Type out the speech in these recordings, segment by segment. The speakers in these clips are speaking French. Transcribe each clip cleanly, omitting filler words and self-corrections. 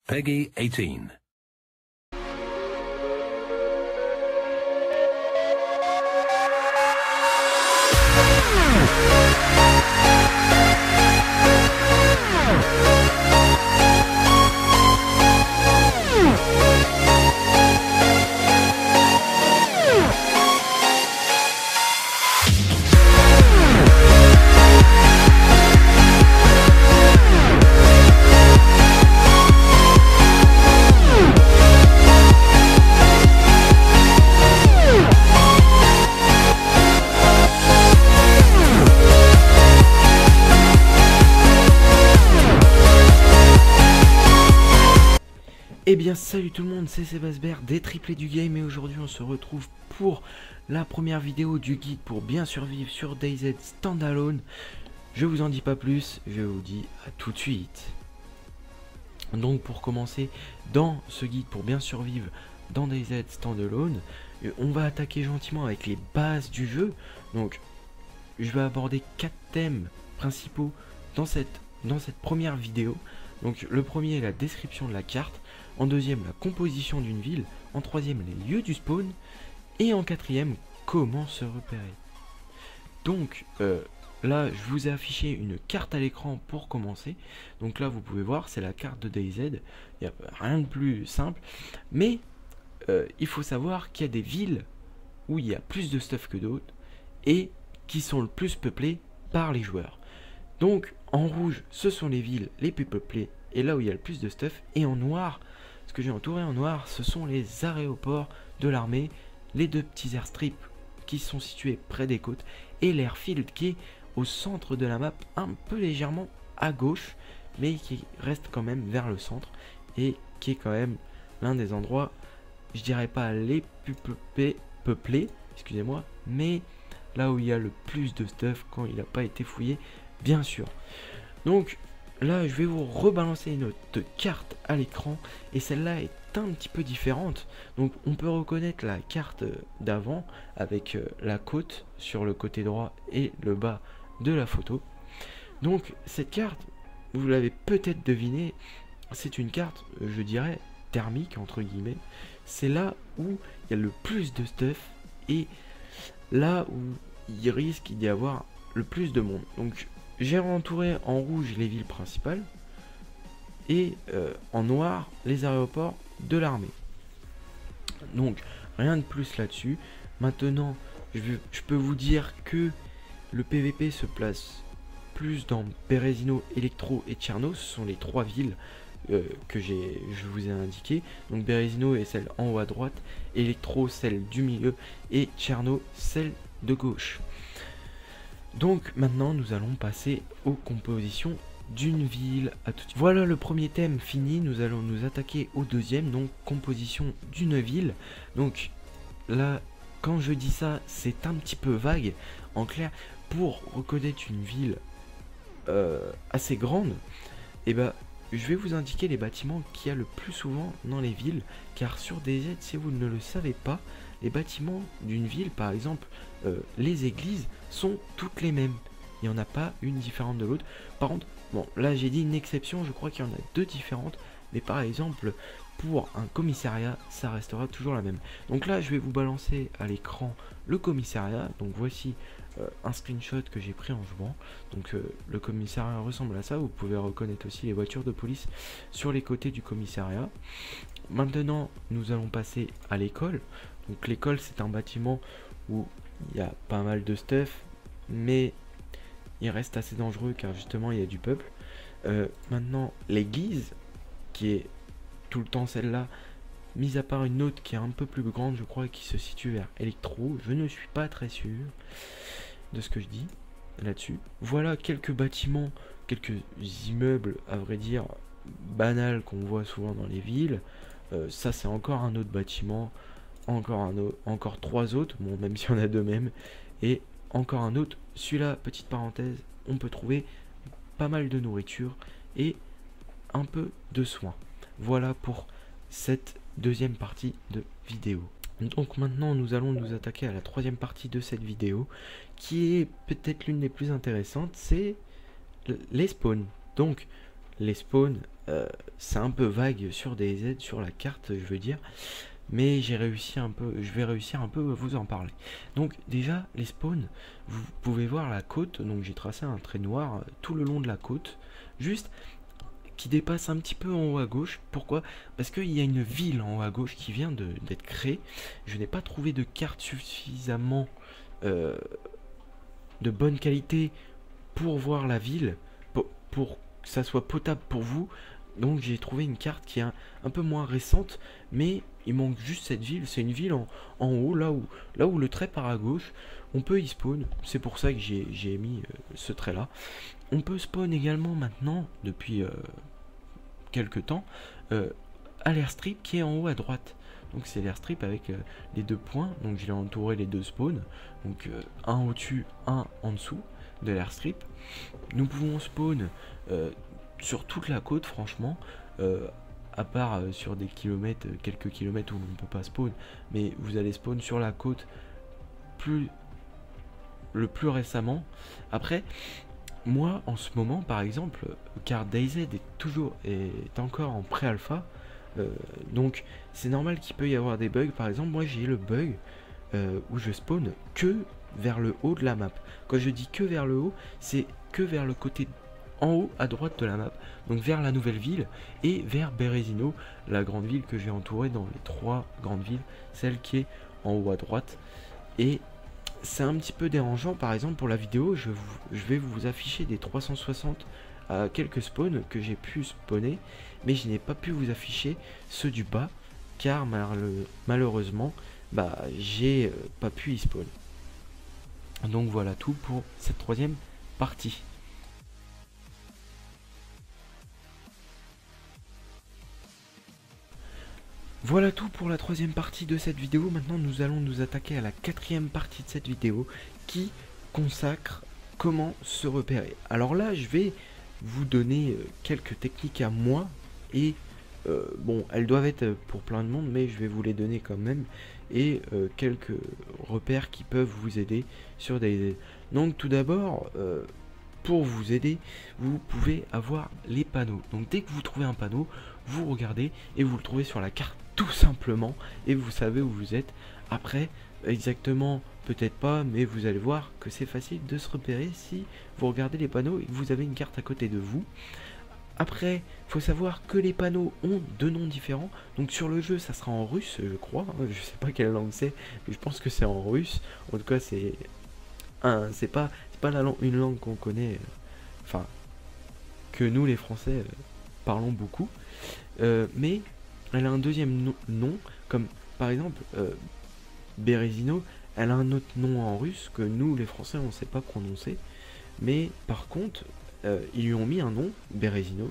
Peggy 18. Eh bien salut tout le monde, c'est Sébastien des triplés du game et aujourd'hui on se retrouve pour la première vidéo du guide pour bien survivre sur DayZ Standalone. Je vous en dis pas plus, je vous dis à tout de suite. Donc pour commencer dans ce guide pour bien survivre dans DayZ Standalone, on va attaquer gentiment avec les bases du jeu. Donc je vais aborder 4 thèmes principaux dans cette première vidéo. Donc le premier est la description de la carte, en deuxième la composition d'une ville, en troisième les lieux du spawn, et en quatrième comment se repérer. Donc là je vous ai affiché une carte à l'écran pour commencer. Donc là vous pouvez voir c'est la carte de DayZ, il n'y a rien de plus simple, mais il faut savoir qu'il y a des villes où il y a plus de stuff que d'autres, et qui sont le plus peuplées par les joueurs. Donc en rouge ce sont les villes les plus peuplées et là où il y a le plus de stuff, et en noir, ce que j'ai entouré en noir, ce sont les aéroports de l'armée, les deux petits airstrips qui sont situés près des côtes, et l'airfield qui est au centre de la map, un peu légèrement à gauche, mais qui reste quand même vers le centre, et qui est quand même l'un des endroits, je dirais pas les plus peuplés, excusez-moi, mais là où il y a le plus de stuff quand il n'a pas été fouillé, bien sûr. Donc là je vais vous rebalancer une autre carte à l'écran, et celle-là est un petit peu différente. Donc on peut reconnaître la carte d'avant avec la côte sur le côté droit et le bas de la photo. Donc cette carte, vous l'avez peut-être deviné, c'est une carte, je dirais, thermique entre guillemets. C'est là où il y a le plus de stuff et là où il risque d'y avoir le plus de monde. Donc j'ai entouré en rouge les villes principales et en noir les aéroports de l'armée. Donc rien de plus là-dessus. Maintenant je peux vous dire que le PVP se place plus dans Berezino, Electro et Cherno. Ce sont les trois villes que je vous ai indiquées. Donc Berezino est celle en haut à droite, Electro celle du milieu et Cherno celle de gauche. Donc maintenant nous allons passer aux compositions d'une ville. À tout de suite. Voilà le premier thème fini, nous allons nous attaquer au deuxième, donc composition d'une ville. Donc là quand je dis ça c'est un petit peu vague. En clair, pour reconnaître une ville assez grande, et ben je vais vous indiquer les bâtiments qu'il y a le plus souvent dans les villes, car sur DayZ, si vous ne le savez pas, les bâtiments d'une ville, par exemple les églises, sont toutes les mêmes. Il n'y en a pas une différente de l'autre. Par contre, bon là j'ai dit une exception, je crois qu'il y en a deux différentes, mais par exemple pour un commissariat ça restera toujours la même. Donc là je vais vous balancer à l'écran le commissariat. Donc voici un screenshot que j'ai pris en jouant. Donc le commissariat ressemble à ça. Vous pouvez reconnaître aussi les voitures de police sur les côtés du commissariat. Maintenant nous allons passer à l'école. Donc l'école c'est un bâtiment où il y a pas mal de stuff, mais il reste assez dangereux car justement il y a du peuple. Maintenant l'église qui est tout le temps celle-là, mis à part une autre qui est un peu plus grande je crois, qui se situe vers Electro, je ne suis pas très sûr de ce que je dis là-dessus. Voilà quelques bâtiments, quelques immeubles à vrai dire banals qu'on voit souvent dans les villes. Ça c'est encore un autre bâtiment, encore trois autres, bon même si on a deux mêmes, et encore un autre. Celui-là, petite parenthèse, on peut trouver pas mal de nourriture et un peu de soins. Voilà pour cette deuxième partie de vidéo. Donc maintenant nous allons nous attaquer à la troisième partie de cette vidéo, qui est peut-être l'une des plus intéressantes, c'est les spawns. Donc les spawns, c'est un peu vague sur DayZ, sur la carte, je veux dire. Mais j'ai réussi un peu, je vais réussir un peu à vous en parler. Donc déjà, les spawns, vous pouvez voir la côte. Donc j'ai tracé un trait noir tout le long de la côte, juste qui dépasse un petit peu en haut à gauche. Pourquoi? Parce qu'il y a une ville en haut à gauche qui vient d'être créée. Je n'ai pas trouvé de carte suffisamment de bonne qualité pour voir la ville, pour que ça soit potable pour vous. Donc j'ai trouvé une carte qui est un peu moins récente, mais il manque juste cette ville. C'est une ville en haut, là où le trait part à gauche. On peut y spawn, c'est pour ça que j'ai mis ce trait là. On peut spawn également maintenant, depuis quelques temps, à l'airstrip qui est en haut à droite. Donc c'est l'airstrip avec les deux points. Donc j'ai entouré les deux spawns, donc un au-dessus, un en dessous de l'airstrip. Nous pouvons spawn sur toute la côte, franchement, à part sur des kilomètres, quelques kilomètres où on ne peut pas spawn, mais vous allez spawn sur la côte le plus récemment. Après, moi en ce moment par exemple, car DayZ est encore en pré-alpha, donc c'est normal qu'il peut y avoir des bugs. Par exemple, moi j'ai le bug où je spawn que vers le haut de la map. Quand je dis que vers le haut, c'est que vers le côté en haut à droite de la map, donc vers la nouvelle ville et vers Berezino, la grande ville que j'ai entourée dans les trois grandes villes, celle qui est en haut à droite. Et c'est un petit peu dérangeant. Par exemple, pour la vidéo, je vais vous afficher des 360 à quelques spawns que j'ai pu spawner, mais je n'ai pas pu vous afficher ceux du bas car malheureusement j'ai pas pu y spawn. Donc voilà tout pour cette troisième partie. Voilà tout pour la troisième partie de cette vidéo. Maintenant nous allons nous attaquer à la quatrième partie de cette vidéo qui consacre comment se repérer. Alors là je vais vous donner quelques techniques à moi et bon, elles doivent être pour plein de monde, mais je vais vous les donner quand même, et quelques repères qui peuvent vous aider sur DayZ. Donc tout d'abord, pour vous aider, vous pouvez avoir les panneaux. Donc dès que vous trouvez un panneau, vous regardez et vous le trouvez sur la carte tout simplement, et vous savez où vous êtes. Après, exactement, peut-être pas, mais vous allez voir que c'est facile de se repérer si vous regardez les panneaux et que vous avez une carte à côté de vous. Après, il faut savoir que les panneaux ont deux noms différents. Donc sur le jeu, ça sera en russe, je crois. Je sais pas quelle langue c'est, mais je pense que c'est en russe. En tout cas, c'est pas une langue qu'on connaît, enfin, que nous les Français parlons beaucoup. Mais elle a un deuxième nom, comme par exemple Berezino. Elle a un autre nom en russe que nous les Français on ne sait pas prononcer. Mais par contre, ils lui ont mis un nom, Berezino,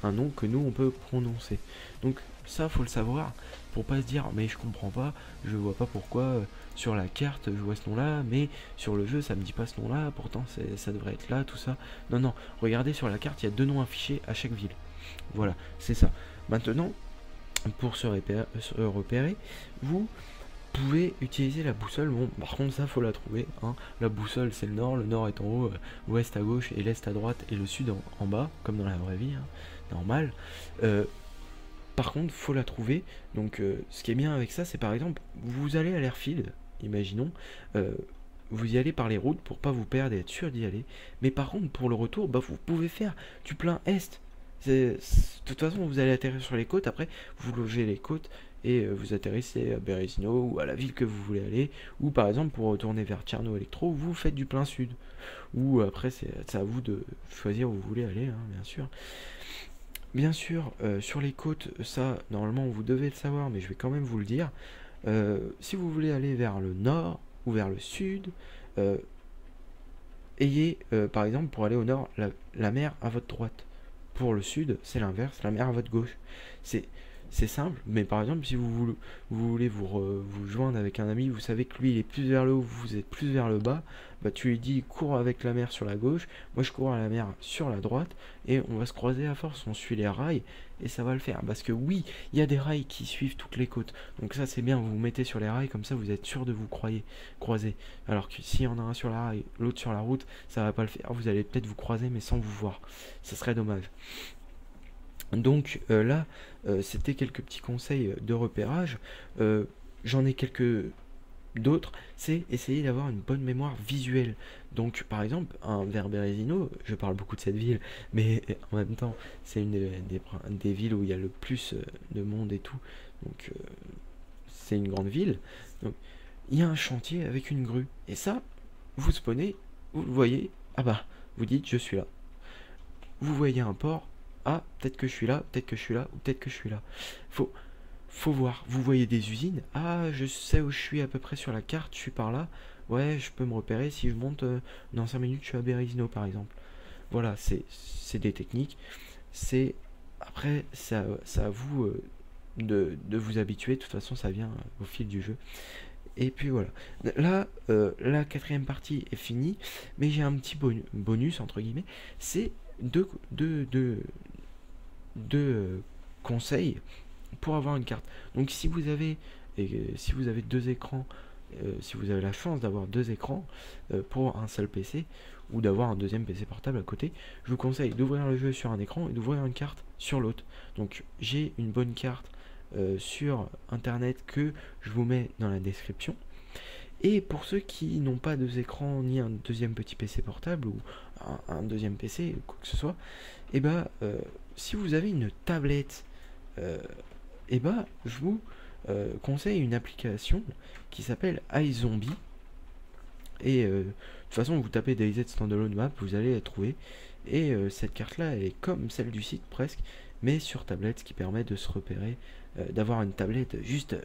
un nom que nous on peut prononcer. Donc ça faut le savoir pour pas se dire mais je comprends pas, je vois pas pourquoi sur la carte je vois ce nom là, mais sur le jeu ça me dit pas ce nom là, pourtant ça devrait être là, tout ça. Non non, regardez sur la carte, il y a deux noms affichés à chaque ville. Voilà, c'est ça. Maintenant, pour se repérer, vous pouvez utiliser la boussole. Bon, par contre ça faut la trouver, hein. La boussole c'est le nord est en haut, l'ouest à gauche et l'est à droite et le sud en bas, comme dans la vraie vie, hein, normal. Par contre faut la trouver. Donc ce qui est bien avec ça, c'est par exemple vous allez à l'airfield, imaginons, vous y allez par les routes pour pas vous perdre et être sûr d'y aller. Mais par contre pour le retour, vous pouvez faire du plein est. De toute façon vous allez atterrir sur les côtes, après vous logez les côtes et vous atterrissez à Berezino ou à la ville que vous voulez aller, ou par exemple pour retourner vers Tcherno Electro vous faites du plein sud, ou après c'est à vous de choisir où vous voulez aller, hein, bien sûr. Sur les côtes, ça normalement vous devez le savoir, mais je vais quand même vous le dire. Si vous voulez aller vers le nord ou vers le sud, ayez par exemple pour aller au nord la mer à votre droite. Pour le sud, c'est l'inverse, la mer à votre gauche. C'est simple, mais par exemple, si vous voulez vous joindre avec un ami, vous savez que lui il est plus vers le haut, vous êtes plus vers le bas, tu lui dis cours avec la mer sur la gauche, moi je cours à la mer sur la droite, et on va se croiser à force, on suit les rails, et ça va le faire. Parce que oui, il y a des rails qui suivent toutes les côtes, donc ça c'est bien, vous vous mettez sur les rails, comme ça vous êtes sûr de vous croiser. Alors que s'il y en a un sur la rail, l'autre sur la route, ça va pas le faire, vous allez peut-être vous croiser mais sans vous voir, ça serait dommage. Donc là, c'était quelques petits conseils de repérage. J'en ai quelques d'autres, c'est essayer d'avoir une bonne mémoire visuelle. Donc par exemple, un Verberezino, je parle beaucoup de cette ville, mais en même temps, c'est une des villes où il y a le plus de monde et tout. Donc c'est une grande ville. Donc il y a un chantier avec une grue. Et ça, vous spawnez, vous le voyez, ah bah, vous dites je suis là. Vous voyez un port, ah, peut-être que je suis là, peut-être que je suis là, ou peut-être que je suis là. Faut voir. Vous voyez des usines, ah, je sais où je suis à peu près sur la carte, je suis par là. Ouais, je peux me repérer si je monte dans 5 minutes, je suis à Berezino par exemple. Voilà, c'est des techniques. C'est après, ça à vous de vous habituer. De toute façon, ça vient au fil du jeu. Et puis voilà. Là, la quatrième partie est finie, mais j'ai un petit bonus entre guillemets. C'est deux conseils pour avoir une carte. Donc si vous avez si vous avez deux écrans, si vous avez la chance d'avoir deux écrans pour un seul PC ou d'avoir un deuxième PC portable à côté, je vous conseille d'ouvrir le jeu sur un écran et d'ouvrir une carte sur l'autre. Donc j'ai une bonne carte sur internet que je vous mets dans la description. Et pour ceux qui n'ont pas deux écrans ni un deuxième petit PC portable ou un deuxième PC ou quoi que ce soit, et bah si vous avez une tablette, et bah je vous conseille une application qui s'appelle iZombie. Et de toute façon, vous tapez DayZ Standalone Map, vous allez la trouver. Et cette carte-là, elle est comme celle du site presque, mais sur tablette, ce qui permet de se repérer, d'avoir une tablette juste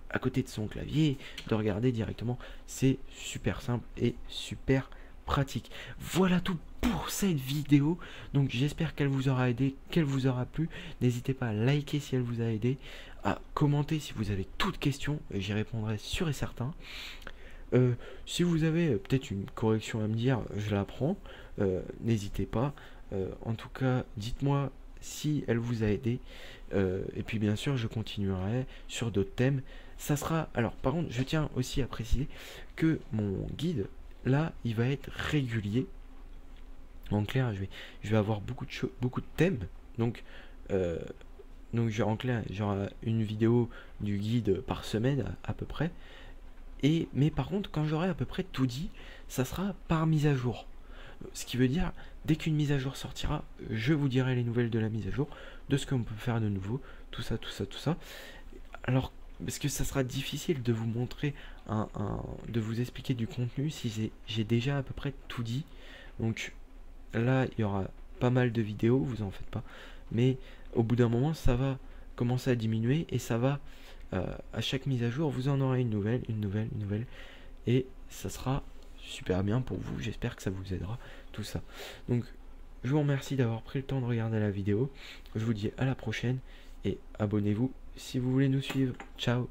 à côté de son clavier, de regarder directement. C'est super simple et super pratique. Voilà tout pour cette vidéo. Donc j'espère qu'elle vous aura aidé, qu'elle vous aura plu. N'hésitez pas à liker si elle vous a aidé, à commenter si vous avez toutes questions, j'y répondrai sûr et certain. Si vous avez peut-être une correction à me dire, je la prends. N'hésitez pas. En tout cas, dites-moi si elle vous a aidé. Et puis bien sûr, je continuerai sur d'autres thèmes. Ça sera. Alors, par contre, je tiens aussi à préciser que mon guide, là, il va être régulier. En clair, je vais avoir beaucoup de thèmes. Donc, en clair, j'aurai une vidéo du guide par semaine à peu près. Mais par contre, quand j'aurai à peu près tout dit, ça sera par mise à jour. Ce qui veut dire, dès qu'une mise à jour sortira, je vous dirai les nouvelles de la mise à jour, de ce qu'on peut faire de nouveau, tout ça. Alors, parce que ça sera difficile de vous montrer, de vous expliquer du contenu si j'ai déjà à peu près tout dit. Donc là, il y aura pas mal de vidéos, vous en faites pas. Mais au bout d'un moment, ça va commencer à diminuer et ça va... à chaque mise à jour, vous en aurez une nouvelle, et ça sera super bien pour vous. J'espère que ça vous aidera, tout ça. Donc, je vous remercie d'avoir pris le temps de regarder la vidéo. Je vous dis à la prochaine et abonnez-vous si vous voulez nous suivre. Ciao!